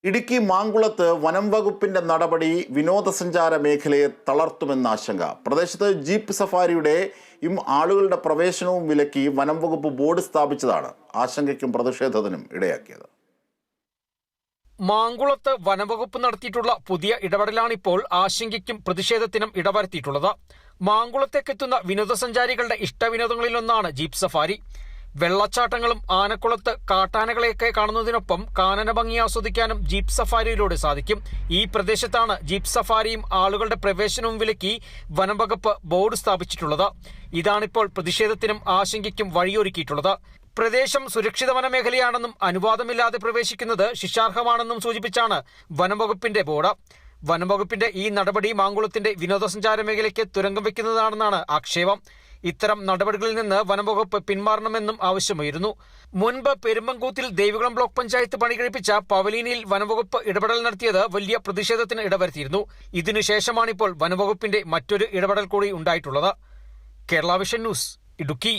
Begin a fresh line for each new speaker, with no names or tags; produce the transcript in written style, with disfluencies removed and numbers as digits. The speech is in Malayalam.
ഇടുക്കി മാങ്കുളത്ത് വനം വകുപ്പിന്റെ നടപടി വിനോദസഞ്ചാര മേഖലയെ തളർത്തുമെന്ന ആശങ്ക. പ്രദേശത്ത് ജീപ്പ് സഫാരിയുടെയും ആളുകളുടെ പ്രവേശനവും വിലക്കി വനം വകുപ്പ് ബോർഡ് സ്ഥാപിച്ചതാണ് ആശങ്കയ്ക്കും പ്രതിഷേധത്തിനും ഇടയാക്കിയത്.
മാങ്കുളത്ത് വനംവകുപ്പ് നടത്തിയിട്ടുള്ള പുതിയ ഇടപെടലാണിപ്പോൾ ആശങ്കയ്ക്കും പ്രതിഷേധത്തിനും ഇടവരുത്തിയിട്ടുള്ളത്. മാങ്കുളത്തേക്കെത്തുന്ന വിനോദസഞ്ചാരികളുടെ ഇഷ്ടവിനോദങ്ങളിലൊന്നാണ് ജീപ്പ് സഫാരി. വെള്ളച്ചാട്ടങ്ങളും ആനക്കുളത്ത് കാട്ടാനകളെയൊക്കെ കാണുന്നതിനൊപ്പം കാനന ഭംഗി ആസ്വദിക്കാനും ജീപ്പ് സഫാരിയിലൂടെ സാധിക്കും. ഈ പ്രദേശത്താണ് ജീപ്പ് സഫാരിയും ആളുകളുടെ പ്രവേശനവും വിലക്കി വനംവകുപ്പ് ബോർഡ് സ്ഥാപിച്ചിട്ടുള്ളത്. ഇതാണിപ്പോൾ പ്രതിഷേധത്തിനും ആശങ്കയ്ക്കും വഴിയൊരുക്കിയിട്ടുള്ളത്. പ്രദേശം സുരക്ഷിത വനമേഖലയാണെന്നും അനുവാദമില്ലാതെ പ്രവേശിക്കുന്നത് ശിക്ഷാർഹമാണെന്നും സൂചിപ്പിച്ചാണ് വനംവകുപ്പിന്റെ ബോർഡ്. വനംവകുപ്പിന്റെ ഈ നടപടി മാങ്കുളത്തിന്റെ വിനോദസഞ്ചാര മേഖലയ്ക്ക് തുരങ്കം വയ്ക്കുന്നതാണെന്നാണ് ആക്ഷേപം. ഇത്തരം നടപടികളിൽ നിന്ന് വനംവകുപ്പ് പിന്മാറണമെന്നും ആവശ്യമായിരുന്നു. മുൻപ് പെരുമ്പങ്കൂത്തിൽ ദേവികുളം ബ്ലോക്ക് പഞ്ചായത്ത് പണി കഴിപ്പിച്ച പവലിയനിൽ വനംവകുപ്പ് ഇടപെടൽ നടത്തിയത് വലിയ പ്രതിഷേധത്തിന് ഇടവരുത്തിയിരുന്നു. ഇതിനുശേഷമാണിപ്പോൾ വനംവകുപ്പിന്റെ മറ്റൊരു ഇടപെടൽ കൂടി ഉണ്ടായിട്ടുള്ളത്. Kerala vision news, Idukki.